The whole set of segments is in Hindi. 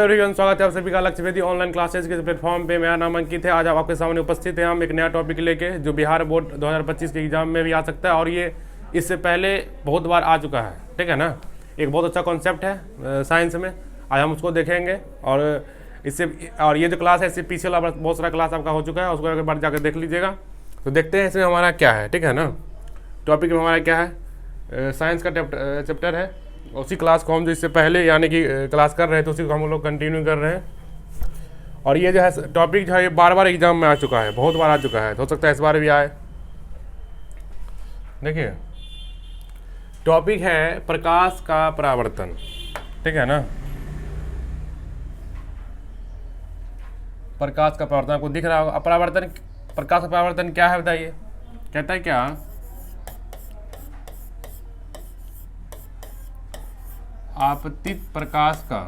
एवरीवन, स्वागत है आप सभी का लक्ष्य वेदी ऑनलाइन क्लासेज के प्लेटफॉर्म पे। मेरा नाम अंकित है। आज आप आपके सामने उपस्थित हैं हम एक नया टॉपिक लेके, जो बिहार बोर्ड 2025 के एग्जाम में भी आ सकता है और ये इससे पहले बहुत बार आ चुका है। ठीक है ना। एक बहुत अच्छा कॉन्सेप्ट है साइंस में, आज हम उसको देखेंगे। और ये जो क्लास है, इससे पीछे वाला बहुत सारा क्लास आपका हो चुका है, उसको एक बार जाकर देख लीजिएगा। तो देखते हैं इसमें हमारा क्या है। ठीक है ना। टॉपिक में हमारा क्या है, साइंस का चैप्टर है। उसी क्लास को हम जो इससे पहले यानी कि क्लास कर रहे थे, उसी को हम लोग कंटिन्यू कर रहे हैं। और ये जो है टॉपिक जो है, ये बार बार एग्जाम में आ चुका है, बहुत बार आ चुका है, तो हो सकता है इस बार भी आए। देखिए, टॉपिक है प्रकाश का परावर्तन। ठीक है ना। प्रकाश का परावर्तन आपको दिख रहा होगा। परावर्तन, प्रकाश का परावर्तन क्या है बताइए। कहता है क्या, आपतित प्रकाश का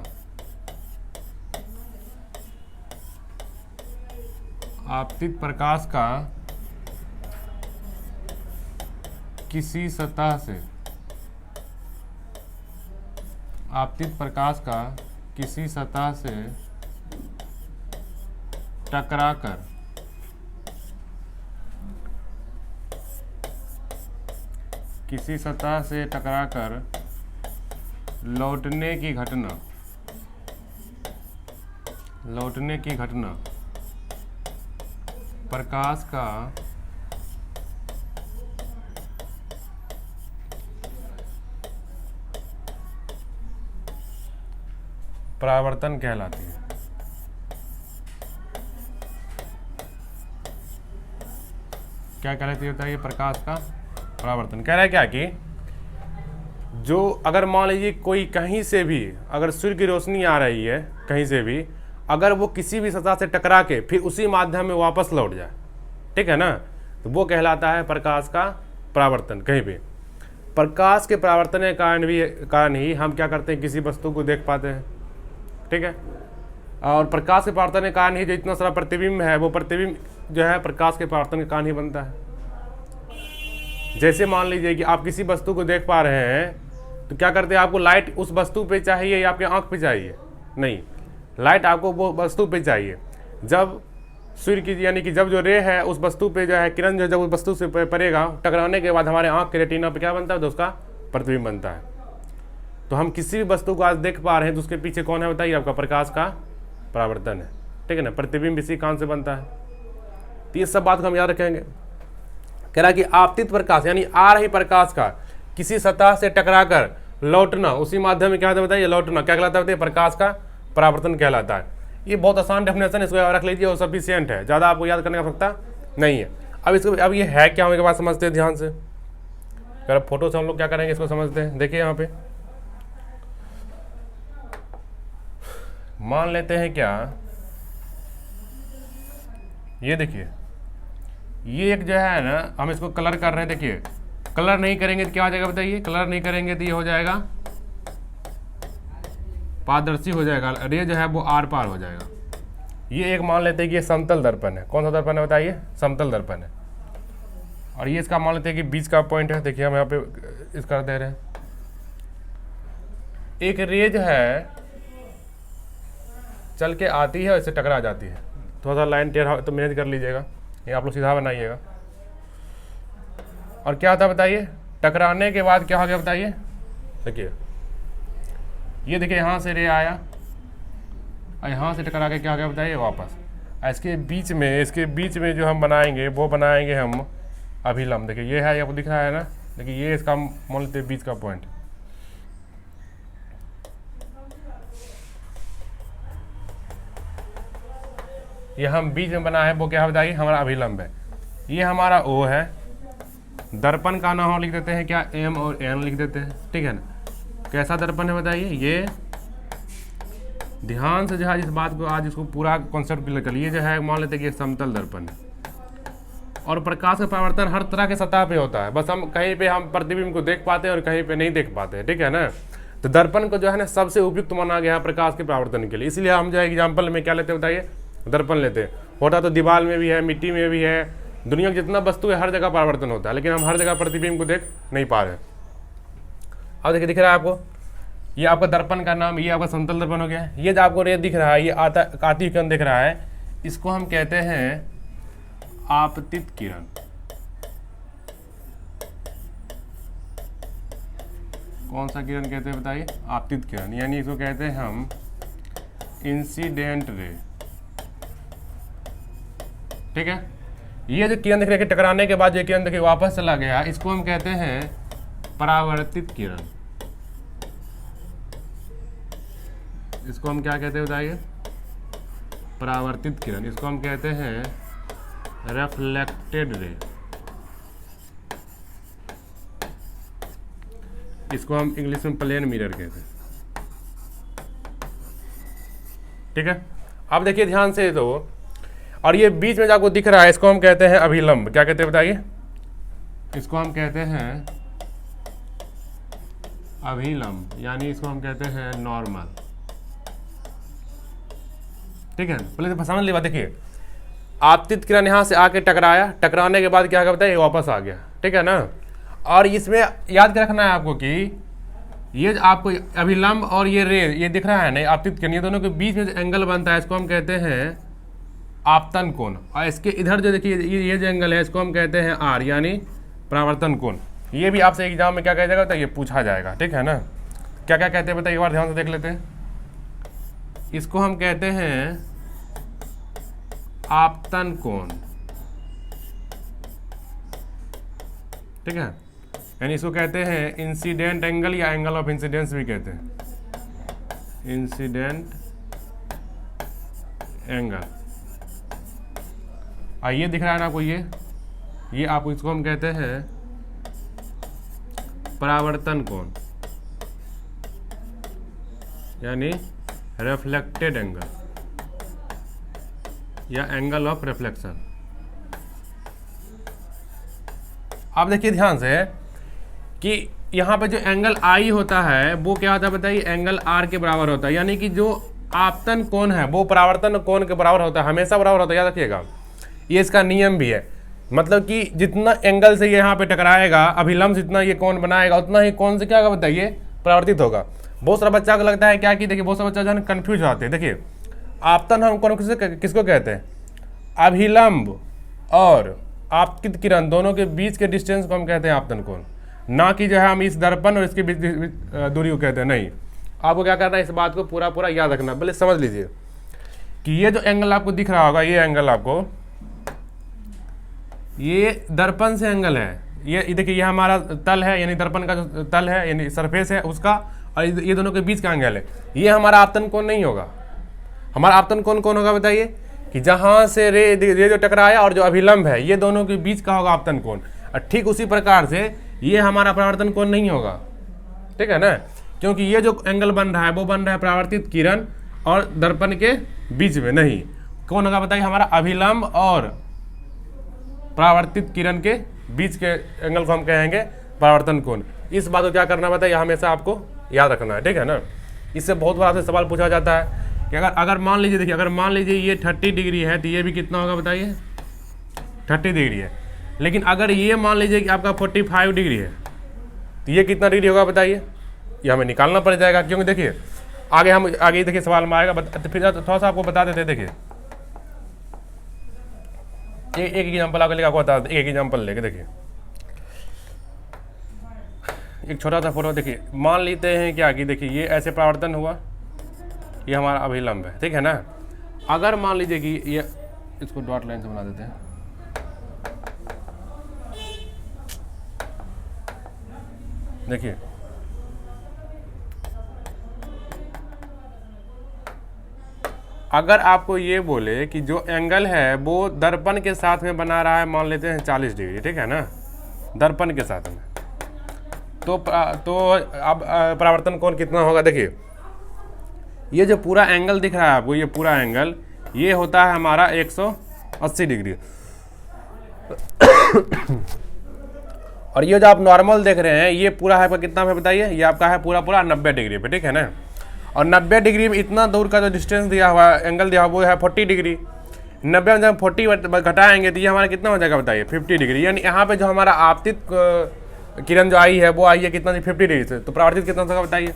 किसी सतह से टकराकर लौटने की घटना प्रकाश का परावर्तन कहलाती है। क्या कहलाती है बताइए, प्रकाश का परावर्तन। कह रहा है क्या कि जो अगर मान लीजिए कोई कहीं से भी, अगर सूर्य की रोशनी आ रही है कहीं से भी, अगर वो किसी भी सतह से टकरा के फिर उसी माध्यम में वापस लौट जाए, ठीक है ना, तो वो कहलाता है प्रकाश का परावर्तन। कहीं भी प्रकाश के परावर्तन के कारण ही हम क्या करते हैं, किसी वस्तु को देख पाते हैं। ठीक है। और प्रकाश के परावर्तन के कारण ही जो इतना सारा प्रतिबिंब है, वो प्रतिबिंब जो है प्रकाश के परावर्तन के कारण ही बनता है। जैसे मान लीजिए कि आप किसी वस्तु को देख पा रहे हैं, तो क्या करते हैं, आपको लाइट उस वस्तु पे चाहिए या आपके आंख पे चाहिए? नहीं, लाइट आपको वो वस्तु पे चाहिए। जब सूर्य की यानी कि जब जो रे है उस वस्तु पे जो है, किरण जो जब उस वस्तु से पड़ेगा, टकराने के बाद हमारे आंख के रेटिना पे क्या बनता है, तो उसका प्रतिबिंब बनता है। तो हम किसी भी वस्तु को आज देख पा रहे हैं, तो उसके पीछे कौन है बताइए, आपका प्रकाश का परावर्तन है। ठीक है ना। प्रतिबिंब इसी कारण से बनता है। तो ये सब बात को हम याद रखेंगे। कह रहा कि आपतित प्रकाश यानी आ रही प्रकाश का किसी सतह से टकराकर लौटना, उसी माध्यम में क्या होता है बताइए, लौटना क्या कहलाता है, प्रकाश का परावर्तन कहलाता है। ये बहुत आसान डेफिनेशन, इसको रख लीजिए और सफिशिएंट है, ज़्यादा आपको याद करने का आवश्यकता नहीं है। अब ये है क्या, हमें बात समझते हैं ध्यान से। अगर फोटो से हम लोग क्या करेंगे, इसको समझते हैं। देखिए यहाँ पे मान लेते हैं क्या, ये देखिए, ये एक जो है ना, हम इसको कलर कर रहे हैं। देखिए, कलर नहीं करेंगे तो क्या हो जाएगा बताइए, कलर नहीं करेंगे तो ये हो जाएगा पारदर्शी हो जाएगा, रे जो है वो आर पार हो जाएगा। ये एक मान लेते हैं कि ये समतल दर्पण है। कौन सा दर्पण है बताइए, समतल दर्पण है। और ये इसका मान लेते हैं कि बीच का पॉइंट है। देखिए हम यहाँ पे इसका दे रहे हैं, एक रे जो है चल के आती है और इससे टकरा जाती है। थोड़ा सा लाइन टेढ़ा तो मैनेज कर लीजिएगा, ये आप लोग सीधा बनाइएगा। और क्या होता है बताइए, टकराने के बाद क्या हो गया बताइए। देखिए, ये देखिए यहाँ से रे आया और यहाँ से टकरा के क्या हो गया बताइए वापस। इसके बीच में जो हम बनाएंगे, वो बनाएंगे हम अभिलंब। देखिए ये है, आपको दिख रहा है ना। देखिए ये इसका मान लेते हैं बीच का पॉइंट। ये हम बीच में बना है, वो क्या है बताइए, हमारा अभिलंब है। ये हमारा ओ है। दर्पण का नाम लिख देते हैं क्या, एम और एन लिख देते हैं। ठीक है ना। कैसा दर्पण है बताइए, ये ध्यान से जो है इस बात को, आज इसको पूरा कॉन्सेप्ट क्लियर कर लिए। जो है मान लेते हैं कि ये समतल दर्पण है। और प्रकाश का परावर्तन हर तरह के सतह पे होता है, बस हम कहीं पे हम प्रतिबिंब को देख पाते हैं और कहीं पे नहीं देख पाते हैं। ठीक है ना। तो दर्पण को जो है ना सबसे उपयुक्त माना गया है प्रकाश के परावर्तन के लिए। इसलिए हम जो है एग्जाम्पल में क्या लेते हैं बताइए, दर्पण लेते हैं। होता तो दीवार में भी है, मिट्टी में भी है, दुनिया की जितना वस्तु है हर जगह परावर्तन होता है, लेकिन हम हर जगह प्रतिबिंब को देख नहीं पा रहे। अब देखिए, दिख रहा है आपको, ये आपका दर्पण का नाम, ये आपका समतल दर्पण हो गया। ये जो आपको रे दिख रहा है, ये आती किरण दिख रहा है, इसको हम कहते हैं आपतित किरण। कौन सा किरण कहते हैं बताइए? आपतित किरण, यानी इसको कहते हैं हम इंसिडेंट रे। ठीक है, ये जो किरण दिख रही है टकराने के बाद जो किरण देखिए वापस चला गया, इसको हम कहते हैं परावर्तित किरण। इसको हम क्या कहते हैं बताइए? परावर्तित किरण। इसको हम कहते हैं रिफ्लेक्टेड रे। इसको हम इंग्लिश में प्लेन मिरर कहते हैं। ठीक है, अब देखिए ध्यान से तो, और ये बीच में जो आपको दिख रहा है, इसको हम कहते हैं अभिलंब। क्या कहते हैं बताइए? इसको हम कहते हैं अभिलंब, यानी इसको हम कहते हैं नॉर्मल। ठीक है, पहले समझ लीजिए। देखिए, आपतित किरण यहाँ से आके टकराया, टकराने के बाद क्या करता है, ये वापस आ गया। ठीक है ना, और इसमें याद रखना है आपको कि ये आपको अभिलंब और ये रे, ये दिख रहा है ना आपतित किरण, ये दोनों के बीच में जो एंगल बनता है, इसको हम कहते हैं आपतन कोण। और इसके इधर जो देखिए ये जो एंगल है, इसको हम कहते हैं आर, यानी परावर्तन कोण। ये भी आपसे एग्जाम में क्या कहा जाएगा, तो ये पूछा जाएगा। ठीक है ना, क्या क्या कहते हैं बताइए, एक बार ध्यान से देख लेते हैं। इसको हम कहते हैं आपतन कोण। ठीक है, यानी इसको कहते हैं इंसिडेंट एंगल या एंगल ऑफ इंसिडेंस भी कहते हैं, इंसिडेंट एंगल। ये दिख रहा है ना आपको, ये आपको, इसको हम कहते हैं परावर्तन कोण, यानी रिफ्लेक्टेड एंगल या एंगल ऑफ रिफ्लेक्शन। आप देखिए ध्यान से कि यहाँ पे जो एंगल आई होता है वो क्या होता है बताइए, एंगल आर के बराबर होता है। यानी कि जो आपतन कोण है वो परावर्तन कोण के बराबर होता है, हमेशा बराबर होता है, याद रखिएगा। ये इसका नियम भी है, मतलब कि जितना एंगल से ये यहाँ पे टकराएगा अभिलंब, जितना ये कोण बनाएगा उतना ही कोण से क्या होगा बताइए, परावर्तित होगा। बहुत सारा बच्चा को लगता है क्या कि देखिए, बहुत सारा बच्चा जो है कन्फ्यूज हो जाते हैं। देखिए, आपतन हम कोण किसको कहते हैं? अभिलंब और आपतित किरण दोनों के बीच के डिस्टेंस को हम कहते हैं आपतन कोण, ना कि जो है हम इस दर्पण और इसके बीच दूरी को कहते हैं। नहीं, आपको क्या करना है, इस बात को पूरा पूरा याद रखना। पहले समझ लीजिए कि ये जो एंगल आपको दिख रहा होगा, ये एंगल आपको, ये दर्पण से एंगल है। ये देखिए, ये हमारा तल है, यानी दर्पण का जो तल है यानी सरफेस है उसका, और ये दोनों के बीच का एंगल है। ये हमारा आपतन कोण नहीं होगा। हमारा आपतन कोण कौन होगा बताइए? कि जहाँ से रे जो टकराया और जो अभिलंब है, ये दोनों के बीच का होगा आपतन कोण। और ठीक उसी प्रकार से ये हमारा परावर्तन कोण नहीं होगा। ठीक है ना, क्योंकि ये जो एंगल बन रहा है वो बन रहा है परावर्तित किरण और दर्पण के बीच में। नहीं, कौन होगा बताइए? हमारा अभिलंब और परावर्तित किरण के बीच के एंगल को हम कहेंगे परावर्तन कोण। इस बात को क्या करना बताइए, हमेशा आपको याद रखना है। ठीक है ना, इससे बहुत बार आपसे सवाल पूछा जाता है कि अगर मान लीजिए, देखिए अगर मान लीजिए ये 30 डिग्री है तो ये भी कितना होगा बताइए, 30 डिग्री है। लेकिन अगर ये मान लीजिए कि आपका 45 डिग्री है तो ये कितना डिग्री होगा बताइए? ये हमें निकालना पड़ जाएगा, क्योंकि देखिए आगे देखिए सवाल में आएगा। तो फिर थोड़ा सा आपको बता देते। देखिए एक एग्जाम्पल आगे लेकर आपको बता देते, एक एग्जाम्पल लेके देखिए, एक छोटा सा फोटो। देखिए मान लेते हैं क्या कि देखिए ये ऐसे परावर्तन हुआ, ये हमारा अभिलंब है। ठीक है ना, अगर मान लीजिए कि ये, इसको डॉट लाइन से बना देते हैं। देखिए अगर आपको ये बोले कि जो एंगल है वो दर्पण के साथ में बना रहा है, मान लेते हैं 40 डिग्री, ठीक है ना, दर्पण के साथ में, तो अब परावर्तन कोण कितना होगा? देखिए ये जो पूरा एंगल दिख रहा है आपको, ये पूरा एंगल ये होता है हमारा 180 डिग्री। और ये जो आप नॉर्मल देख रहे हैं ये पूरा है कितना है बताइए? ये आपका है पूरा 90 डिग्री पे। ठीक है ना, और 90 डिग्री में इतना दूर का जो डिस्टेंस दिया हुआ है, एंगल दिया हुआ वो है 40 डिग्री। 90 में जब 40 घटाएंगे तो ये हमारा कितना हो जाएगा बताइए? 50 डिग्री। यानी यहाँ पे जो हमारा आपतित किरण जो आई है वो आई है कितना? 50 डिग्री से। तो परावर्तित कितना होगा बताइए?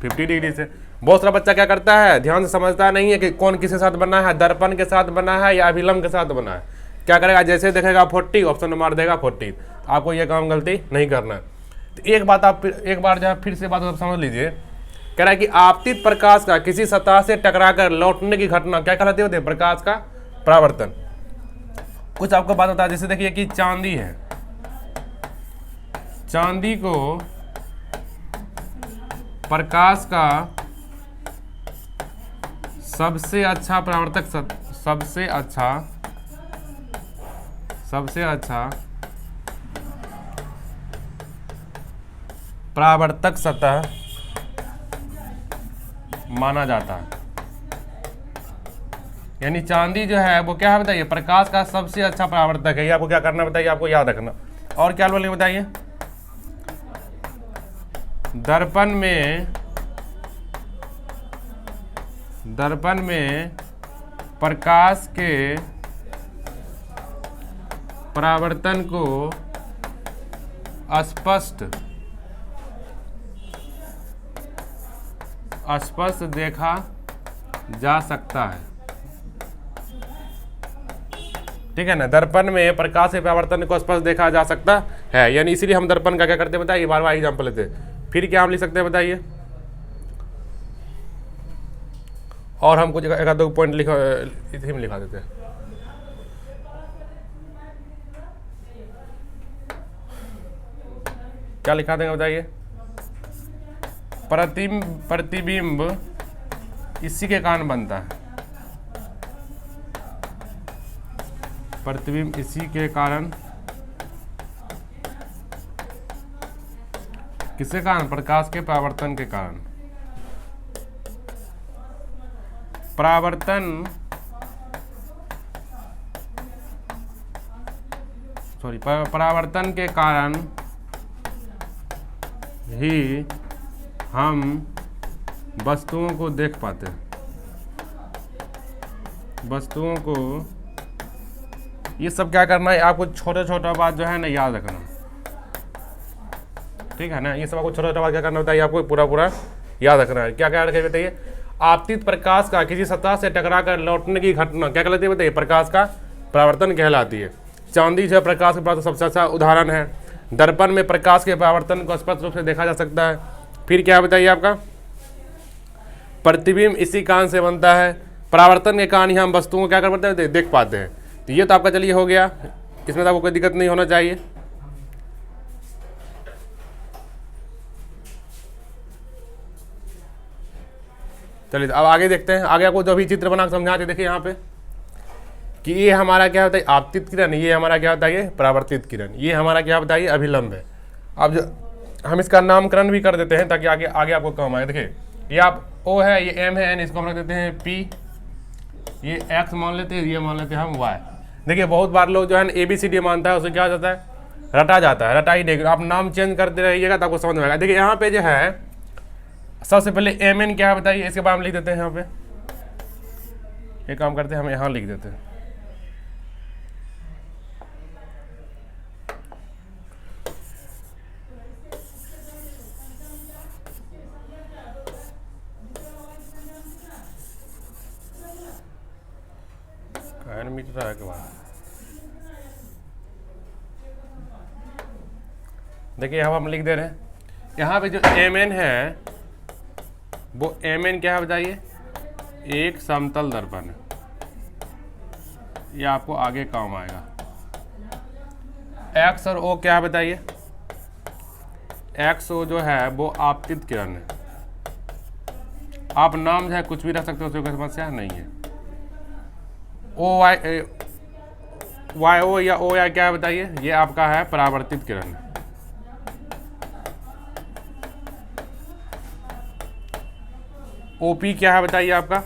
50 डिग्री से। बहुत सारा बच्चा क्या करता है, ध्यान से समझता नहीं है कि कौन किसके साथ बना है, दर्पण के साथ बना है या अभिलंब के साथ बना है। क्या करेगा, जैसे देखेगा 40 ऑप्शन में मार देगा 40। आपको ये काम गलती नहीं करना है। तो एक बात आप एक बार जो है फिर से बात आप समझ लीजिए। कह रहा है कि आपतित प्रकाश का किसी सतह से टकराकर लौटने की घटना क्या कहलाती होती है, प्रकाश का परावर्तन। कुछ आपको बात बता, जैसे देखिए कि चांदी है, चांदी को प्रकाश का सबसे अच्छा परावर्तक सबसे अच्छा परावर्तक सतह माना जाता है। यानी चांदी जो है वो क्या है बताइए, प्रकाश का सबसे अच्छा परावर्तक है। ये आपको क्या करना बताइए, आपको याद रखना। और क्या बोलेंगे बताइए, दर्पण में प्रकाश के परावर्तन को स्पष्ट देखा जा सकता है। ठीक है ना, दर्पण में प्रकाश के परावर्तन को स्पष्ट देखा जा सकता है। यानी इसीलिए हम दर्पण का क्या करते हैं बताइए, बार-बार एग्जाम्पल लेते हैं। फिर क्या हम लिख सकते हैं बताइए, और हम कुछ एक दो पॉइंट इसी में लिखा देते हैं। क्या लिखा देंगे बताइए, प्रतिबिंब इसी के कारण बनता है। प्रतिबिंब इसी के कारण, किसके कारण, प्रकाश के परावर्तन के कारण। परावर्तन के कारण ही हम वस्तुओं को देख पाते हैं। वस्तुओं को, ये सब क्या करना है आपको, छोटा छोटा बात जो है ना याद रखना। ठीक है ना, ये सब आपको छोटा छोटा बात क्या करना होता है, आपको पूरा पूरा याद रखना है। क्या क्या रखें बताइए, आपतित प्रकाश का किसी सतह से टकराकर लौटने की घटना क्या कहलाती है बताइए, प्रकाश का परावर्तन कहलाती है। चांदी जो है प्रकाश के परावर्तन सबसे अच्छा उदाहरण है। दर्पण में प्रकाश के परावर्तन को स्पष्ट रूप से देखा जा सकता है। फिर क्या बताइए आपका, प्रतिबिंब इसी कारण से बनता है। परावर्तन के कारण ही हम वस्तुओं को क्या कर पाते हैं, देख पाते हैं। तो ये तो आपका चलिए हो गया, इसमें तो आपको कोई दिक्कत नहीं होना चाहिए। चलिए अब आगे देखते हैं। आगे आपको जो भी चित्र बना समझाते, देखिए यहाँ पे कि ये हमारा क्या होता है आपतित किरण, ये हमारा क्या होता है ये परावर्तित किरण, ये हमारा क्या बताइए अभिलंब है। अब जो हम इसका नामकरण भी कर देते हैं ताकि आगे आगे आपको काम आए। देखिए ये आप O है, ये M है, N, इसको हम रख देते हैं P, ये X मान लेते हैं, ये मान लेते हैं हम Y। देखिए बहुत बार लोग जो है ABCD मानता है, उसे क्या हो जाता है, रटा जाता है। रटा ही नहीं, आप नाम चेंज करते रहिएगा तो आपको समझ में आएगा। देखिए यहाँ पे जो है सबसे पहले MN क्या है बताइए, इसके बाद हम लिख देते हैं यहाँ पे, एक काम करते हैं हम यहाँ लिख देते हैं। मीटर के बाद देखिए यहाँ हम लिख दे रहे हैं, यहाँ पे जो MN है वो MN क्या है बताइए, एक समतल दर्पण है। ये आपको आगे काम आएगा। X और O क्या है बताइए, X O जो है वो आपतित किरण है। आप नाम जो है कुछ भी रख सकते हो, उसमें कोई समस्या नहीं है। Y O या O या क्या है बताइए, ये आपका है परावर्तित किरण। OP क्या है बताइए आपका,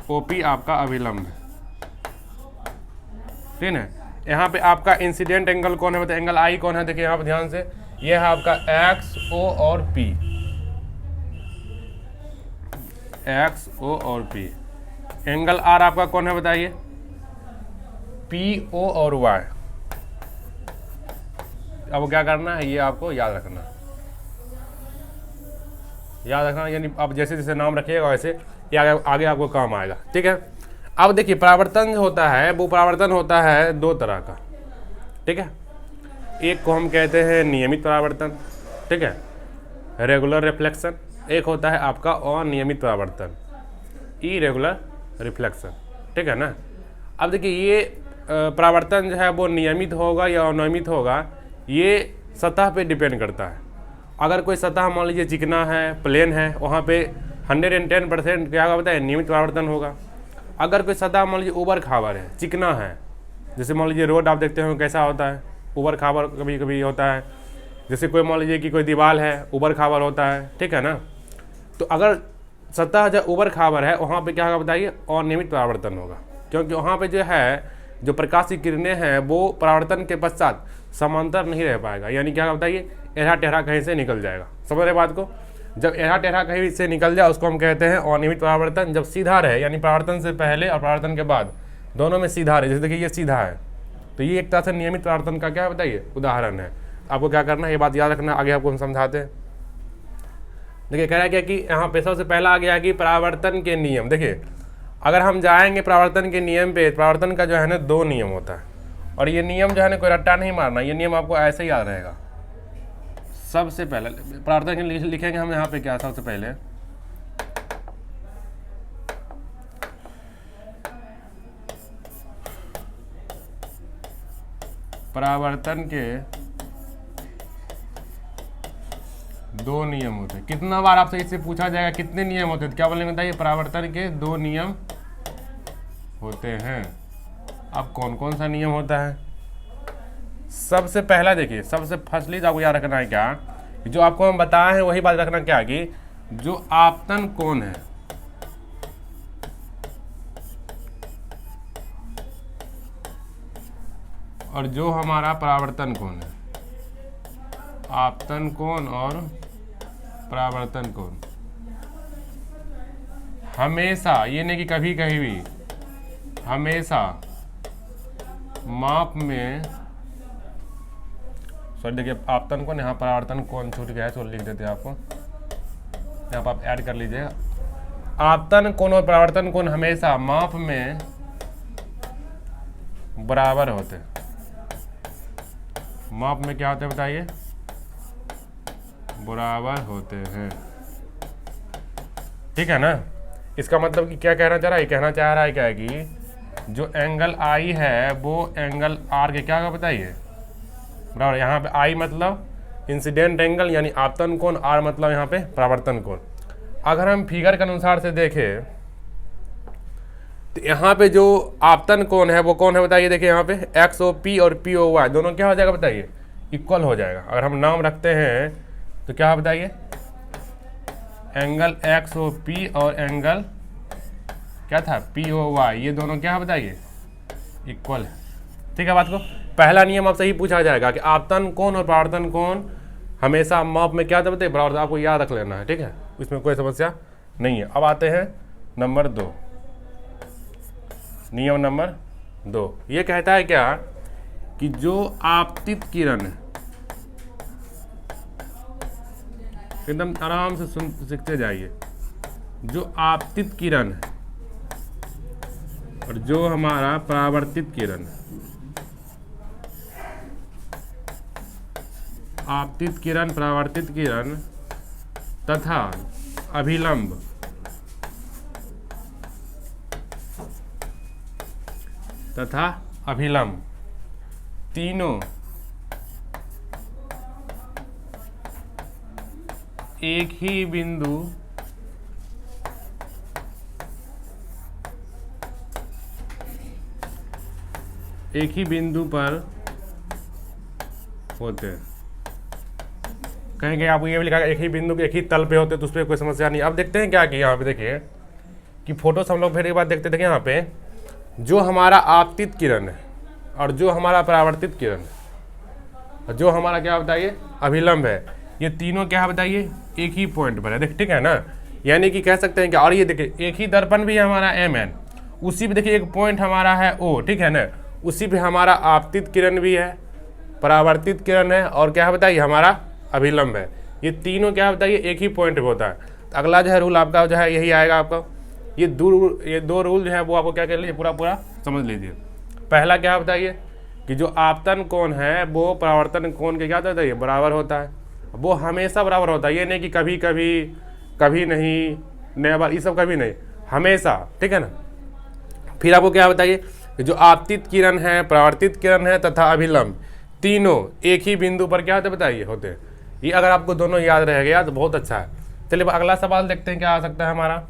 OP आपका अभिलंब है। ठीक है, यहाँ पे आपका इंसिडेंट एंगल कौन है बताइए, एंगल I कौन है, देखिए यहाँ पे ध्यान से, ये है आपका X O और P, X O और P। एंगल R आपका कौन है बताइए, P O और Y। अब क्या करना है ये आपको याद रखना। याद रखना, यानी आप जैसे जैसे नाम रखिएगा वैसे ये आगे आपको काम आएगा। ठीक है, अब देखिए परावर्तन जो होता है वो परावर्तन होता है दो तरह का। ठीक है, एक को हम कहते हैं नियमित परावर्तन, ठीक है, रेगुलर रिफ्लेक्शन। एक होता है आपका अनियमित परावर्तन, इरेगुलर रिफ्लेक्शन। ठीक है ना। अब देखिए ये परावर्तन जो है वो नियमित होगा या अनियमित होगा, ये सतह पे डिपेंड करता है। अगर कोई सतह मान लीजिए चिकना है, प्लेन है, वहाँ पे 110% क्या होता है, नियमित परावर्तन होगा। अगर कोई सतह मान लीजिए ऊबड़ खाबड़ है, चिकना है, जैसे मान लीजिए रोड आप देखते हो कैसा होता है, ऊबड़ खाबड़ कभी कभी होता है। जैसे कोई मान लीजिए कि कोई दीवार है, ऊबड़ खाबड़ होता है। ठीक है ना। तो अगर सतह जब ऊबड़ खाबड़ है वहाँ पे क्या होगा बताइए, अनियमित परावर्तन होगा, क्योंकि वहाँ पे जो है जो प्रकाश की किरणें हैं वो परावर्तन के पश्चात समांतर नहीं रह पाएगा, यानी क्या बताइए, एढ़ा टेढ़ा कहीं से निकल जाएगा। समझ रहे बात को। जब एढ़ा टेढ़ा कहीं से निकल जाए उसको हम कहते हैं अनियमित परावर्तन। जब सीधा रहे, यानी परावर्तन से पहले और परावर्तन के बाद दोनों में सीधा रहे, जैसे देखिए ये सीधा है, तो ये एक तरह से नियमित परावर्तन का क्या है बताइए, उदाहरण है। आपको क्या करना है, ये बात याद रखना, आगे आपको हम समझाते हैं। देखिए कह रहा है क्या कि यहाँ पे सबसे पहला आ गया कि परावर्तन के नियम। देखिए अगर हम जाएंगे परावर्तन के नियम पे, परावर्तन का जो है ना 2 नियम होता है, और ये नियम जो है ना कोई रट्टा नहीं मारना, ये नियम आपको ऐसे ही याद रहेगा। सबसे पहले परावर्तन के लिखेंगे हम यहाँ पे क्या, सबसे पहले परावर्तन के 2 नियम होते हैं। कितना बार आपसे इससे पूछा जाएगा कितने नियम होते हैं, क्या बोलेंगे बताइए, परावर्तन के 2 नियम होते हैं। अब कौन कौन सा नियम होता है। सबसे पहला देखिए, सबसे फर्स्टली आपको याद रखना है क्या, जो आपको हम बताए हैं वही बात रखना क्या कि जो आपतन कोण है और जो हमारा परावर्तन कोण है, आपतन कोण और परावर्तन कोण हमेशा, ये नहीं कि कभी कहीं भी, हमेशा माप में, सॉरी देखिए आपतन कोण, यहाँ परावर्तन कोण छूट गया है तो लिख देते हैं आपको, यहाँ पर आप ऐड कर लीजिएगा। आपतन कोण और परावर्तन कोण हमेशा माप में बराबर होते हैं। माप में क्या होते हैं बताइए, बराबर होते हैं। ठीक है ना। इसका मतलब कि क्या कहना चाह रहा है, कहना चाह रहा है क्या है कि जो एंगल आई है वो एंगल आर के क्या होगा बताइए, बराबर। यहाँ पे आई मतलब इंसिडेंट एंगल यानी आपतन कोण, आर मतलब यहाँ पे परावर्तन कोण। अगर हम फिगर के अनुसार से देखें तो यहाँ पे जो आपतन कोण है वो कौन है बताइए, देखिए यहाँ पे एक्स ओ पी और पी ओ वाई दोनों क्या हो जाएगा बताइए, इक्वल हो जाएगा। अगर हम नाम रखते हैं तो क्या बताइए, एंगल एक्स ओ पी और एंगल क्या था पी ओ वाई, ये दोनों क्या है बताइए, इक्वल है। ठीक है बात को। पहला नियम आपसे ही पूछा जाएगा कि आपतन कोण और परावर्तन कोण हमेशा माप में क्या बताइए, बराबर। आपको याद रख लेना है, ठीक है, इसमें कोई समस्या नहीं है। अब आते हैं नंबर 2, नियम नंबर 2। ये कहता है क्या कि जो आपतित किरण है, एकदम आराम से सीखते जाइए, जो आपतित किरण है और जो हमारा परावर्तित किरण है, आपतित किरण, परावर्तित किरण तथा अभिलंब तीनों एक ही बिंदु पर होते हैं। कहेंगे आपको ये भी लिखा है एक ही बिंदु के एक ही तल पे होते, तो उस पर कोई समस्या नहीं। अब देखते हैं क्या कि यहाँ पे देखिए कि फोटो से हम लोग फिर एक बार देखते थे, यहाँ पे जो हमारा आपतित किरण है और जो हमारा परावर्तित किरण है, जो हमारा क्या बताइए अभिलंब है, ये तीनों क्या है बताइए एक ही पॉइंट पर है। देख ठीक है ना, यानी कि कह सकते हैं कि, और ये देखिए एक ही दर्पण भी है हमारा एम, उसी पे देखिए एक पॉइंट हमारा है ओ, ठीक है ना, उसी पे हमारा आपतित किरण भी है, परावर्तित किरण है और क्या है बताइए हमारा अभिलंब है। ये तीनों क्या बताइए एक ही पॉइंट पे होता है। अगला जो है रूल आपका जो है यही आएगा आपका। ये दो रूल जो है वो आपको क्या कर लीजिए, पूरा पूरा समझ लीजिए। पहला क्या बताइए कि जो आपतन कोण है वो परावर्तन कोण के क्या होता है, बराबर होता है। वो हमेशा बराबर होता है, ये नहीं कि कभी कभी, कभी नहीं, नेवर, ये सब कभी नहीं, हमेशा, ठीक है ना। फिर आपको क्या बताइए कि जो आपतित किरण है, परावर्तित किरण है तथा अभिलंब, तीनों एक ही बिंदु पर क्या होते बताइए, होते हैं। ये अगर आपको दोनों याद रह गया तो बहुत अच्छा है। चलिए अगला सवाल देखते हैं क्या आ सकता है हमारा।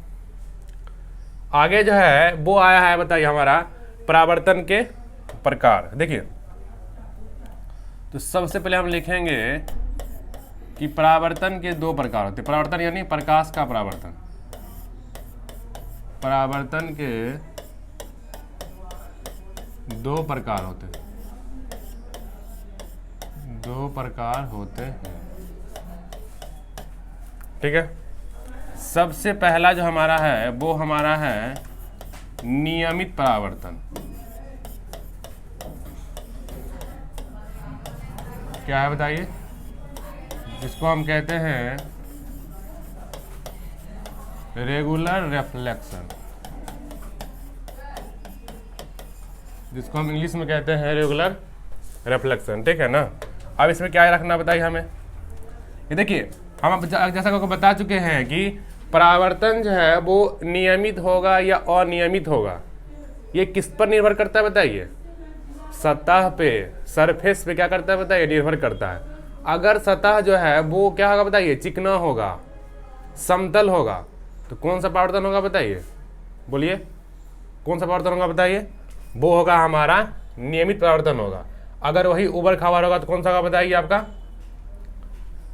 आगे जो है वो आया है बताइए हमारा परावर्तन के प्रकार। देखिए तो सबसे पहले हम लिखेंगे कि परावर्तन के दो प्रकार होते हैं। परावर्तन यानी प्रकाश का परावर्तन। परावर्तन के दो प्रकार होते हैं, दो प्रकार होते हैं, ठीक है। सबसे पहला जो हमारा है वो हमारा है नियमित परावर्तन। क्या है बताइए, जिसको हम कहते हैं रेगुलर रिफ्लेक्शन, जिसको हम इंग्लिश में कहते हैं रेगुलर रिफ्लेक्शन, ठीक है ना। अब इसमें क्या रखना बताइए हमें। ये देखिए हम जैसा को बता चुके हैं कि परावर्तन जो है वो नियमित होगा या अनियमित होगा, ये किस पर निर्भर करता है बताइए, सतह पे, सरफेस पे क्या करता है बताइए, निर्भर करता है। अगर सतह जो है वो क्या होगा बताइए, चिकना होगा, समतल होगा, तो कौन सा परावर्तन होगा बताइए, बोलिए कौन सा परावर्तन होगा बताइए, वो होगा हमारा नियमित परावर्तन होगा। अगर वही उबड़ खाबड़ होगा तो कौन सा होगा बताइए आपका,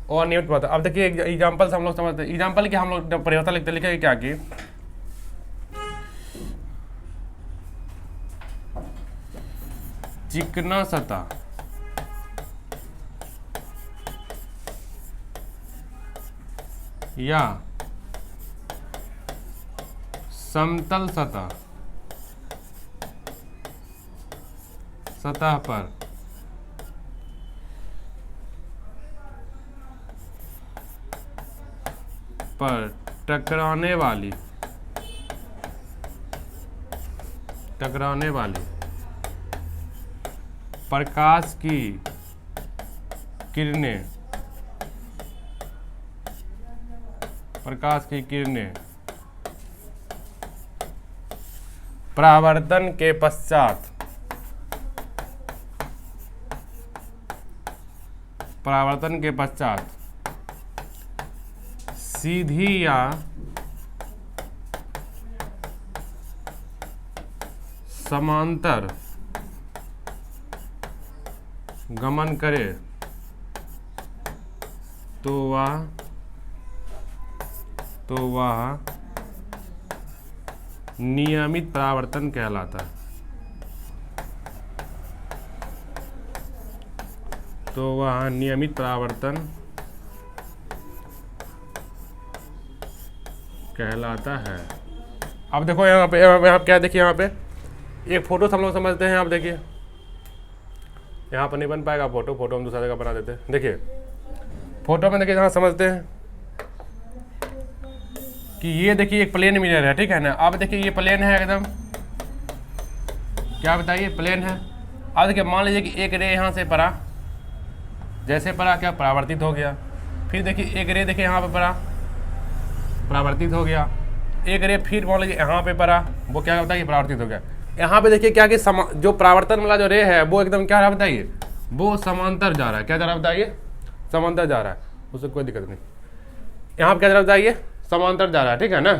और नियमित परावर्तन। अब देखिए एग्जाम्पल से हम लोग समझते हैं। एग्जाम्पल की हम लोग परिभाषा लिखते लिखेंगे क्या कि चिकना सतह या समतल सतह पर टकराने वाली प्रकाश की किरणें परावर्तन के पश्चात सीधी या समांतर गमन करे तो वह नियमित परावर्तन कहलाता है। तो वह नियमित परावर्तन कहलाता है। अब देखो यहाँ पे क्या देखिए, यहाँ पे एक फोटो हम लोग समझते हैं। आप देखिए यहाँ पर नहीं बन पाएगा फोटो हम दूसरा जगह बना देते हैं। देखिए फोटो में देखिए यहाँ समझते हैं कि ये देखिए एक प्लेन मिरर है, ठीक है ना। अब देखिए ये प्लेन है एकदम, क्या बताइए, प्लेन है। अब देखिए मान लीजिए कि एक रे यहाँ से पड़ा, जैसे पड़ा क्या परावर्तित हो गया। फिर देखिए एक रे देखिए यहाँ पे पड़ा, परावर्तित हो गया। एक रे फिर मान लीजिए यहाँ पे पड़ा, वो क्या बताइए परावर्तित हो गया। यहाँ पे देखिए क्या कि जो परावर्तन वाला जो रे है वो एकदम क्या रहा बताइए, वो समांतर जा रहा है। क्या जा रहा बताइए, समांतर जा रहा है, उससे कोई दिक्कत नहीं। यहाँ पे क्या जा रहा बताइए, समांतर जा रहा है, ठीक है ना।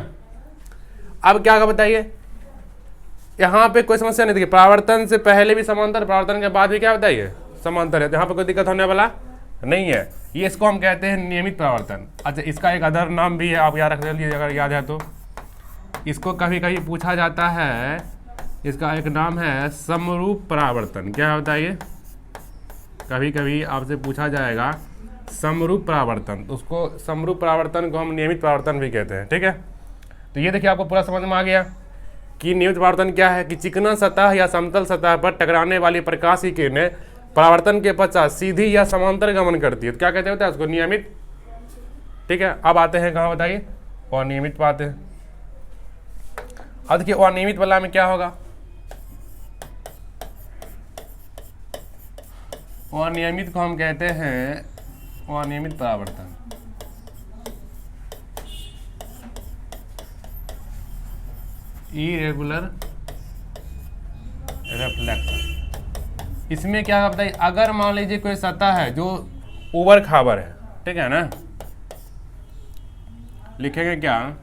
अब क्या बताइए, यहाँ पे कोई समस्या नहीं थी, परावर्तन से पहले भी समांतर, परावर्तन के बाद भी क्या बताइए समांतर है, तो यहाँ पे कोई दिक्कत होने वाला नहीं है। ये इसको हम कहते हैं नियमित परावर्तन। अच्छा इसका एक अदर नाम भी है, आप याद रख लीजिए अगर याद है तो। इसको कभी कभी पूछा जाता है, इसका एक नाम है समरूप परावर्तन। क्या है बताइए, कभी कभी आपसे पूछा जाएगा समरूप परावर्तन, तो उसको समरूप परावर्तन को हम नियमित परावर्तन भी कहते हैं, ठीक है। तो ये देखिए आपको पूरा समझ में आ गया कि नियमित परावर्तन क्या है, कि चिकना सतह या समतल सतह पर टकराने वाली प्रकाश की किरणें परावर्तन के पश्चात सीधी या समांतर गमन करती है, तो क्या कहते हैं उसको नियमित, ठीक है। अब आते हैं कहाँ बताइए, अनियमित बात है। अब देखिए अनियमित वाला में क्या होगा, अनियमित को हम कहते हैं अनियमित परावर्तन। Irregular reflection. इसमें क्या होगा बताइए, अगर मान लीजिए कोई सतह है जो ऊबड़ खाबड़ है, ठीक है ना, लिखेंगे क्या,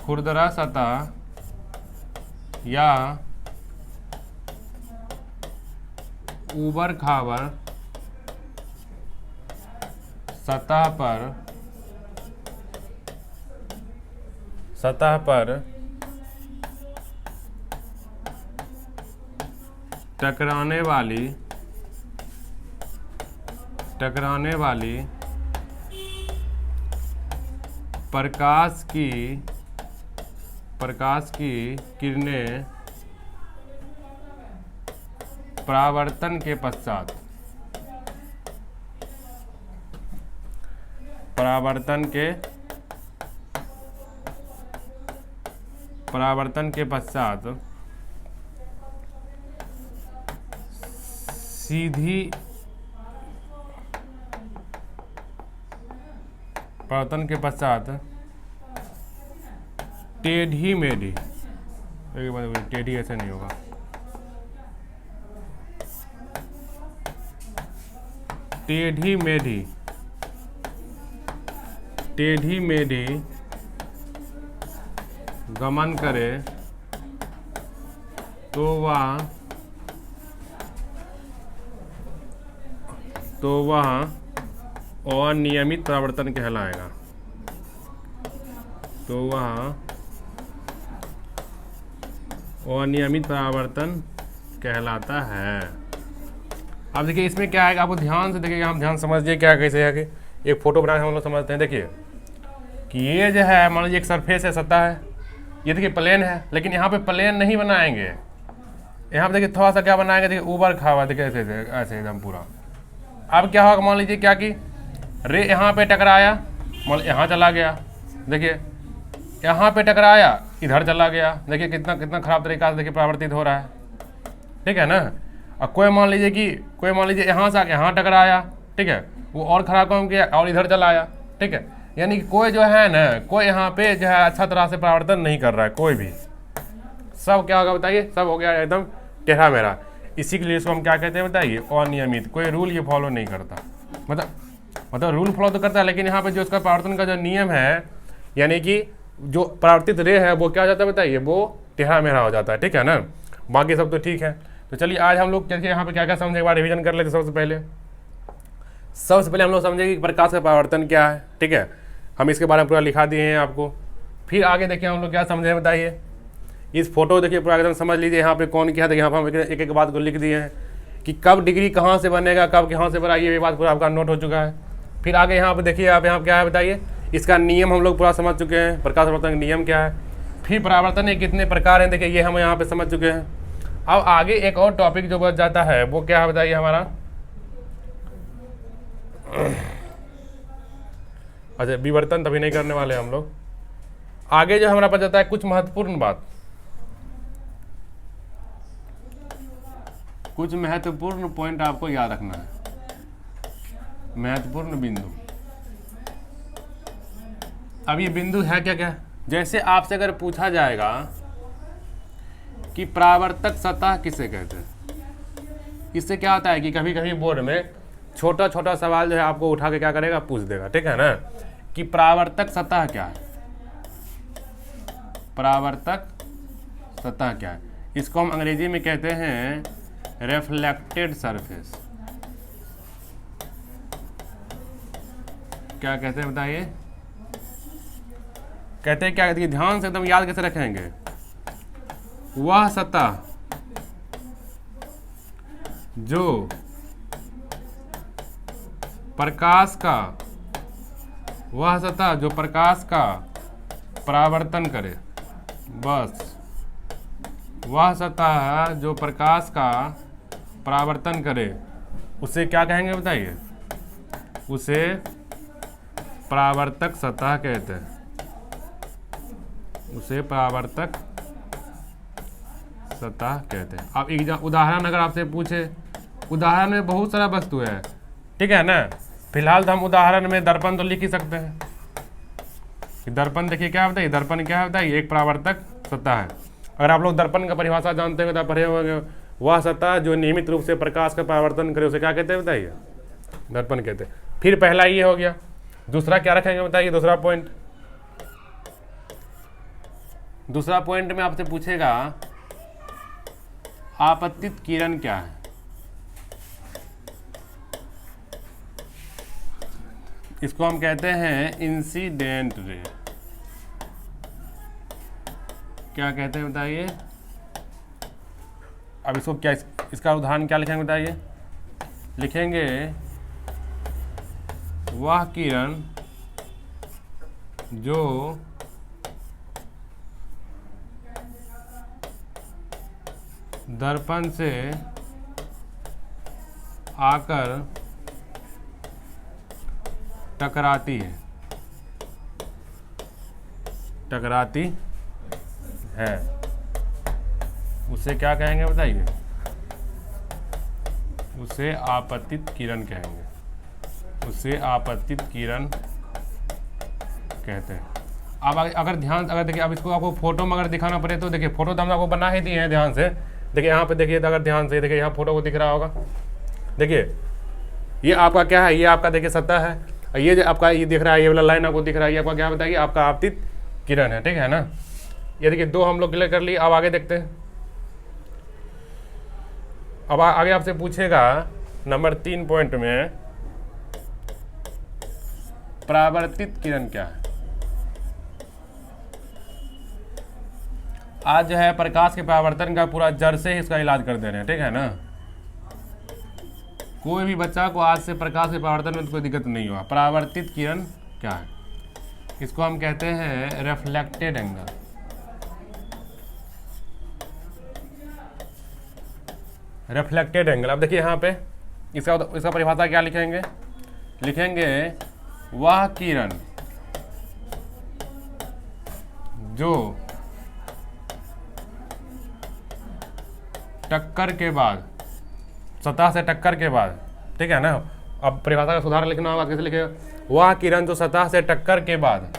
खुरदरा सतह या ऊबड़ खाबड़ सतह पर टकराने वाली प्रकाश की किरणें परावर्तन के पश्चात टेढ़ी मेढ़ी, टेढ़ी ऐसे नहीं होगा, टेढ़ी मेढ़ी गमन करे तो वह अनियमित परावर्तन कहलाएगा। अनियमित परावर्तन कहलाता है। अब देखिए इसमें क्या है, आपको ध्यान से देखिएगा, हम ध्यान समझिए क्या कैसे है कि एक फोटो बना हम लोग समझते हैं। देखिए कि ये जो है मान लीजिए एक सरफेस है, सतह है, ये देखिए प्लेन है, लेकिन यहाँ पे प्लेन नहीं बनाएंगे, यहाँ पे देखिए थोड़ा सा क्या बनाएंगे, देखिए ऊबड़ खाबड़, देखिए ऐसे एकदम पूरा। अब क्या होगा, मान लीजिए क्या कि रे यहाँ पे टकराया, मान यहाँ चला गया, देखिए यहाँ पे टकराया, इधर चला गया, देखिए कितना खराब तरीका से देखिए परावर्तित हो रहा है, ठीक है ना। और कोई मान लीजिए यहाँ से आके यहाँ टकराया, ठीक है, वो और खराब काम किया और इधर चला आया, ठीक है। यानी कि कोई जो है ना, कोई यहाँ पे जो है अच्छा तरह से परावर्तन नहीं कर रहा है, कोई भी, सब क्या होगा बताइए, सब हो गया एकदम टेढ़ा मेढ़ा। इसी के लिए इसको हम क्या कहते हैं बताइए, अनियमित। कोई रूल ये फॉलो नहीं करता, मतलब रूल फॉलो तो करता है, लेकिन यहाँ पे जो उसका परावर्तन का जो नियम है, यानी कि जो परावर्तित रे है वो क्या हो जाता है बताइए, वो टेढ़ा मेढ़ा हो जाता है, ठीक है ना। बाकी सब तो ठीक है। तो चलिए आज हम लोग यहाँ पे क्या क्या समझे, एक बार रिविजन कर लेते। सबसे पहले हम लोग समझे कि प्रकाश का परावर्तन क्या है, ठीक है, हम इसके बारे में पूरा लिखा दिए हैं आपको। फिर आगे देखिए हम लोग क्या समझे बताइए, इस फोटो देखिए पूरा एकदम समझ लीजिए, यहाँ पे कौन क्या था, यहाँ पर हम एक एक बात को लिख दिए हैं कि कब डिग्री कहाँ से बनेगा, कब कहाँ से बनाइए, ये बात पूरा आपका नोट हो चुका है। फिर आगे यहाँ पे देखिए, आप यहाँ क्या है बताइए, इसका नियम हम लोग पूरा समझ चुके हैं, प्रकाश परावर्तन का नियम क्या है। फिर परावर्तन के कितने प्रकार हैं, देखिए ये हम यहाँ पे समझ चुके हैं। अब आगे एक और टॉपिक जो बच जाता है वो क्या है बताइए हमारा, अच्छा विवर्तन तभी नहीं करने वाले हम लोग। आगे जो हमारा बच जाता है कुछ महत्वपूर्ण बात, कुछ महत्वपूर्ण पॉइंट आपको याद रखना है, महत्वपूर्ण बिंदु। अब ये बिंदु है क्या क्या, जैसे आपसे अगर पूछा जाएगा कि परावर्तक सतह किसे कहते हैं, इससे क्या होता है कि कभी कभी बोर्ड में छोटा छोटा सवाल जो है आपको उठा के क्या करेगा, पूछ देगा, ठीक है ना, कि परावर्तक सतह क्या है, परावर्तक सतह क्या है। इसको हम अंग्रेजी में कहते हैं रिफ्लेक्टेड सरफेस। क्या कहते हैं बताइए, कहते हैं क्या, ध्यान से एकदम याद कैसे रखेंगे, वह सतह जो प्रकाश का परावर्तन करे, बस वह सतह जो प्रकाश का परावर्तन करे उसे क्या कहेंगे बताइए? उसे परावर्तक सतह कहते हैं। उसे परावर्तक सतह कहते हैं। अब एक उदाहरण अगर आपसे पूछे, उदाहरण में बहुत सारा वस्तु है, ठीक है ना। फिलहाल तो हम उदाहरण में दर्पण तो लिख ही सकते हैं कि दर्पण देखिए क्या बताइए, दर्पण क्या है बताइए? एक परावर्तक सतह है। अगर आप लोग दर्पण का परिभाषा जानते हो तो आप पढ़े होंगे, वह सतह जो नियमित रूप से प्रकाश का परावर्तन करे उसे क्या कहते हैं बताइए? दर्पण कहते हैं। फिर पहला ये हो गया। दूसरा क्या रखेंगे बताइए? दूसरा पॉइंट, दूसरा पॉइंट में आपसे पूछेगा आपतित किरण क्या है? इसको हम कहते हैं इंसिडेंट रे। क्या कहते हैं बताइए? अब इसको क्या, इसका उदाहरण क्या लिखेंगे बताइए? लिखेंगे वह किरण जो दर्पण से आकर टकराती है, टकराती है, उसे क्या कहेंगे बताइए? उसे आपतित किरण कहेंगे। उसे आपतित किरण कहते हैं। अब अगर ध्यान, अगर देखिए, अब इसको आपको फोटो में अगर दिखाना पड़े तो देखिए, फोटो तो हम आपको बना ही दिए हैं ध्यान से। देखिए यहाँ पे देखिए, अगर ध्यान से देखिए, यहाँ फोटो को दिख रहा होगा। देखिए ये आपका क्या है? ये आपका देखिए सतह है, और ये जो आपका ये दिख रहा है, ये वाला लाइन आपको दिख रहा है, ये आपका क्या बताइए? आपका आपतित किरण है, ठीक है ना। ये देखिए दो हम लोग क्लियर कर लिए। अब आगे देखते हैं। अब आगे आपसे पूछेगा नंबर 3 पॉइंट में परावर्तित किरण क्या है? आज जो है प्रकाश के परावर्तन का पूरा जड़ से ही इसका इलाज कर दे रहे हैं, ठीक है ना। कोई भी बच्चा को आज से प्रकाश के परावर्तन में कोई दिक्कत नहीं हुआ। परावर्तित किरण क्या है? इसको हम कहते हैं रिफ्लेक्टेड एंगल। Reflected angle. अब देखिए यहाँ पे इसका परिभाषा क्या लिखेंगे? लिखेंगे वह किरण जो टक्कर के बाद, सतह से टक्कर के बाद, ठीक है ना। अब परिभाषा का सुधार लिखना होगा, कैसे लिखेगा? वह किरण जो सतह से टक्कर के बाद,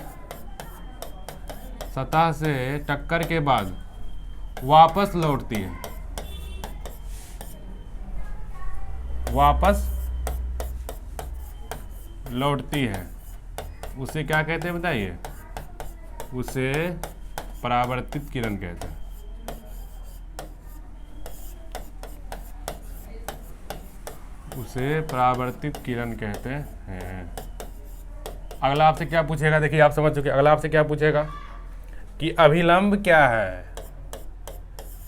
सतह से टक्कर के बाद वापस लौटती है, वापस लौटती है, उसे क्या कहते हैं बताइए? उसे परावर्तित किरण कहते हैं। उसे परावर्तित किरण कहते हैं। अगला आपसे क्या पूछेगा? देखिए आप समझ चुके। अगला आपसे क्या पूछेगा कि अभिलंब क्या है?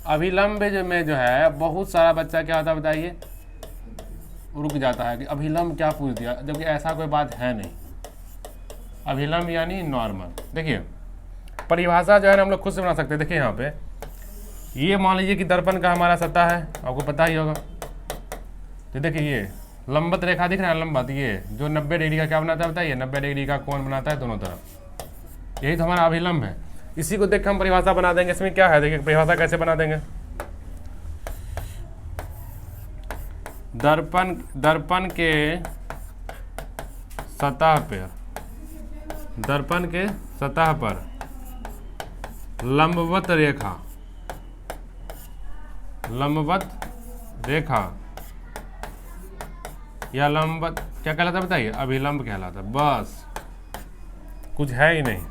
अभिलंब में जो है बहुत सारा बच्चा क्या होता है बताइए? रुक जाता है कि अभिलंब क्या पूछ दिया, जबकि ऐसा कोई बात है नहीं। अभिलंब यानी नॉर्मल। देखिए परिभाषा जो है ना हम लोग खुद से बना सकते हैं। देखिए यहाँ पे ये मान लीजिए कि दर्पण का हमारा सतह है, आपको पता ही होगा। तो देखिए ये लंबवत रेखा दिख रहा है, लंबवत, ये जो 90 डिग्री का क्या बनाता है बताइए? 90 डिग्री का कोण बनाता है दोनों तरफ। यही तो हमारा अभिलंब है। इसी को देख हम परिभाषा बना देंगे। इसमें क्या है देखिए, परिभाषा कैसे बना देंगे? दर्पण के सतह पर, दर्पण के सतह पर लंबवत रेखा, लंबवत रेखा या लंबवत क्या कहलाता है बताइए? अभिलंब कहलाता है। बस कुछ है ही नहीं,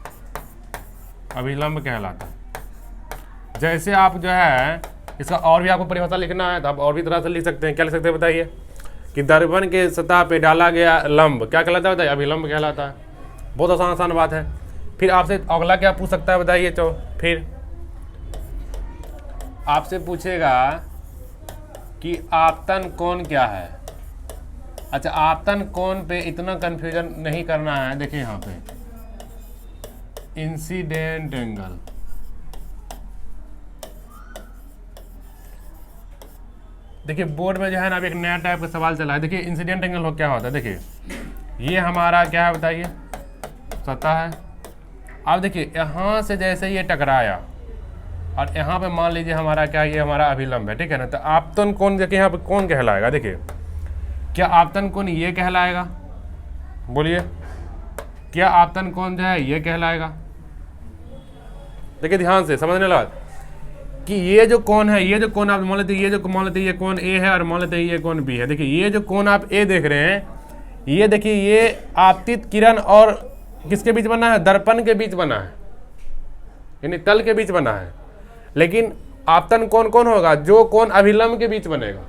अभिलंब कहलाता है। जैसे आप जो है इसका और भी आपको परिभाषा लिखना है तो आप और भी तरह से लिख सकते हैं। क्या लिख सकते हैं बताइए? कि दर्पण के सतह पे डाला गया लंब क्या कहलाता है बताइए? अभिलंब कहलाता है। बहुत आसान आसान बात है। फिर आपसे अगला क्या पूछ सकता है बताइए? तो फिर आपसे पूछेगा कि आपतन कोण क्या है? अच्छा, आपतन कोण पे इतना कंफ्यूजन नहीं करना है। देखिए यहाँ पे इंसिडेंट एंगल, देखिए बोर्ड में जो है ना, अब एक नया टाइप का सवाल चला है। देखिए इंसिडेंट एंगल हो क्या होता है, देखिए ये हमारा क्या है बताइए, सतह है। अब देखिए यहाँ से जैसे ये टकराया और यहाँ पे मान लीजिए हमारा क्या, ये हमारा अभिलंब है, ठीक है ना। तो आपतन कोण देखिए यहाँ पे कौन कहलाएगा, देखिए क्या आपतन कोण ये कहलाएगा, बोलिए क्या आपतन कोण जो है ये कहलाएगा। देखिए ध्यान से समझने लगा कि ये जो कोण है, ये जो कोण आप मान लेते हैं, ये जो मान लेते हैं ये कोण ए है और मान लेते हैं ये कोण बी है। देखिए ये जो कोण आप ए देख रहे हैं, ये देखिए ये आपतित किरण और किसके बीच बना है, दर्पण के बीच बना है, यानी तल के बीच बना है। लेकिन आपतन कोण कौन होगा, जो कोण अभिलंब के बीच बनेगा,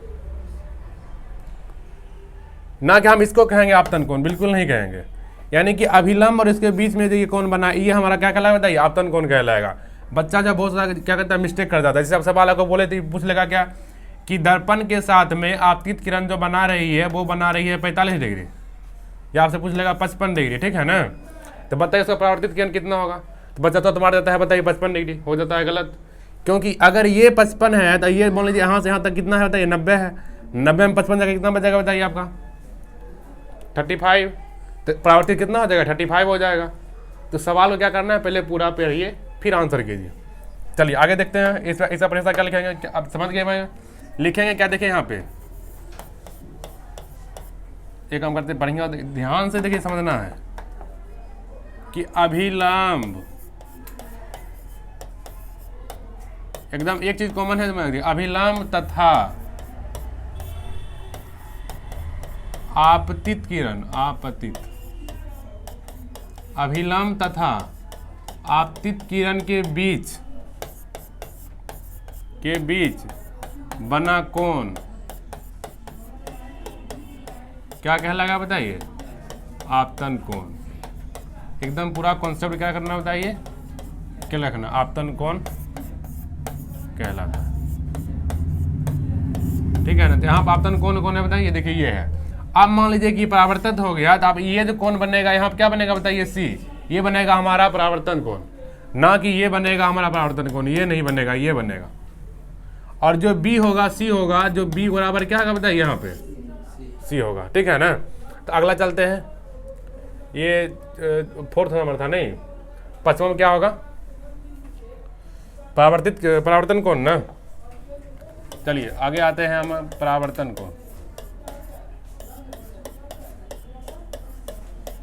ना कि हम इसको कहेंगे आपतन कोण, बिल्कुल नहीं कहेंगे। यानी कि अभिलंब और इसके बीच में जो ये कोण बना, ये हमारा क्या कहलाएगा बताइए, आपतन कोण कहलाएगा। बच्चा जब बहुत सारा क्या करता है, मिस्टेक कर जाता है। जैसे आप सवाल को बोले थे, पूछ लेगा क्या कि दर्पण के साथ में आपतित किरण जो बना रही है वो बना रही है 45 डिग्री, या आपसे पूछ लेगा 55 डिग्री, ठीक है ना। तो बताइए उसका परावर्तित किरण कितना होगा। तो बच्चा तो तुम्हारा जाता है बताइए 55 डिग्री, हो जाता है गलत, क्योंकि अगर ये 55 है तो ये मान लीजिए यहाँ से यहाँ तक कितना है बताइए, 90 है। 90 में 55 जगह कितना बचेगा बताइए आपका, 35। तो परावर्तित कितना हो जाएगा, 35 हो जाएगा। तो सवाल को क्या करना है, पहले पूरा पढ़िए फिर आंसर कीजिए। चलिए आगे देखते हैं, इसका प्रश्न क्या लिखेंगे, आप समझ गए मैं लिखेंगे क्या। देखिए यहाँ पे एक काम करते बढ़िया ध्यान से देखिए, समझना है कि अभिलंब, एकदम एक चीज कॉमन है, अभिलंब तथा आपतित किरण, आपतित अभिलंब तथा आपतित किरण के बीच बना कोण क्या कहलाएगा बताइए, आपतन कोण। एकदम पूरा कॉन्सेप्ट क्या करना बताइए, क्या लिखना, आपतन कोण कहलाता है, ठीक है ना। तो यहाँ आपतन कोण कौन है बताइए, देखिए ये है। अब मान लीजिए कि परावर्तित हो गया, तो अब ये जो कोण बनेगा यहाँ क्या बनेगा बताइए, सी, ये बनेगा हमारा परावर्तन कोण, ना कि ये बनेगा हमारा परावर्तन कोण, ये नहीं बनेगा, ये बनेगा। और जो बी होगा, सी होगा, जो बी बराबर क्या होगा बताइए यहाँ पे, सी होगा, ठीक है ना। तो अगला चलते हैं, ये 4th नंबर था, नहीं 5वां में क्या होगा, परावर्तन कोण ना। चलिए आगे आते हैं हम परावर्तन कोण।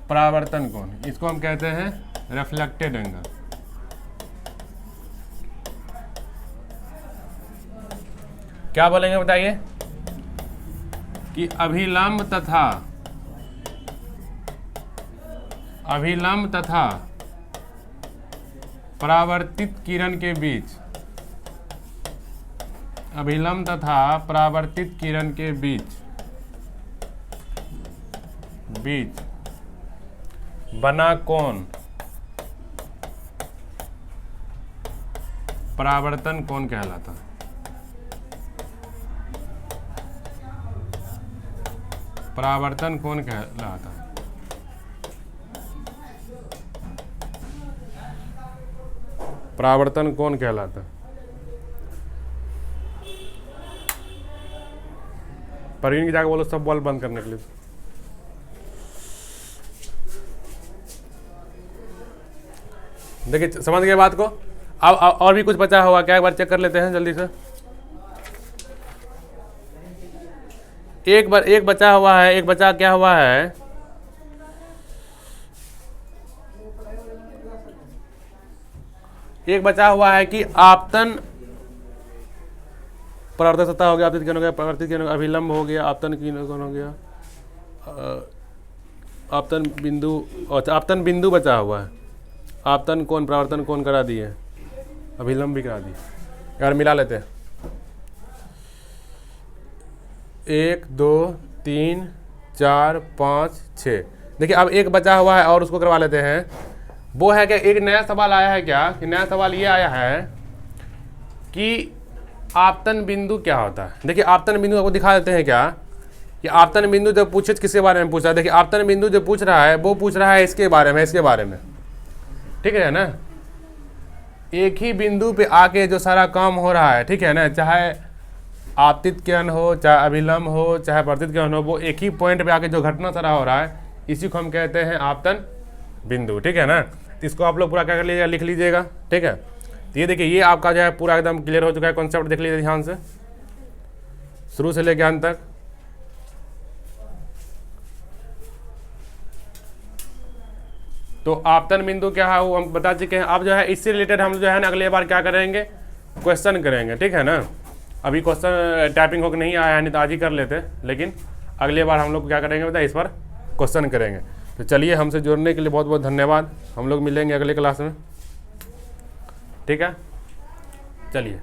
परावर्तन कोण इसको हम कहते हैं रिफ्लेक्टेड एंगल। क्या बोलेंगे बताइए कि अभिलंब तथा परावर्तित किरण के बीच, अभिलंब तथा परावर्तित किरण के बीच बना कोण परावर्तन कोण कहलाता है। परावर्तन कोण कहलाता है। परावर्तन कोण कहलाता है। परवीन की जाकर बोलो सब बॉल बंद करने के लिए। देखिए समझ गए बात को। अब और भी कुछ बचा हुआ क्या, एक बार चेक कर लेते हैं जल्दी से। एक बचा हुआ है, एक बचा क्या हुआ है, एक बचा हुआ है कि आपतन परावर्तक सतह हो गया, आपतित किरण हो गया, परावर्तित किरण अभिलंब हो गया, आपतन किरण हो गया, आपतन बिंदु, अच्छा आपतन बिंदु बचा हुआ है। आपतन कोण परावर्तन कोण करा दिए, अभिलंब भी करा दिए। यार मिला लेते हैं, 1 2 3 4 5 6। देखिए अब एक बचा हुआ है और उसको करवा लेते हैं। वो है क्या, एक नया सवाल आया है क्या, कि नया सवाल ये आया है कि आपतन बिंदु क्या होता है। देखिए आपतन बिंदु आपको दिखा देते हैं क्या, कि आपतन बिंदु जब पूछे किसके बारे में पूछ रहा है। देखिए आपतन बिंदु जो पूछ रहा है वो पूछ रहा है इसके बारे में, इसके बारे में, ठीक है ना। एक ही बिंदु पे आके जो सारा काम हो रहा है, ठीक है ना, चाहे आतिथ्यन हो, चाहे अभिलंब हो, चाहे प्रतिथ्यन हो, वो एक ही पॉइंट पे आके जो घटना सारा हो रहा है, इसी को हम कहते हैं आपतन बिंदु। ठीक है ना, तो इसको आप लोग पूरा क्या कर लीजिएगा, लिख लीजिएगा। ठीक है, तो ये देखिए, ये आपका जो है पूरा एकदम क्लियर हो चुका है कॉन्सेप्ट। देख लीजिए ध्यान से शुरू से लेकर अंत तक। तो आपतन बिंदु क्या है वो हम बता चुके हैं। अब जो है इससे रिलेटेड हम जो है ना अगले बार क्या करेंगे, क्वेश्चन करेंगे। ठीक है ना, अभी क्वेश्चन टाइपिंग होकर नहीं आया है, नहीं तो आज ही कर लेते, लेकिन अगले बार हम लोग क्या करेंगे बताइए, इस पर क्वेश्चन करेंगे। तो चलिए, हमसे जुड़ने के लिए बहुत बहुत धन्यवाद। हम लोग मिलेंगे अगले क्लास में। ठीक है, चलिए।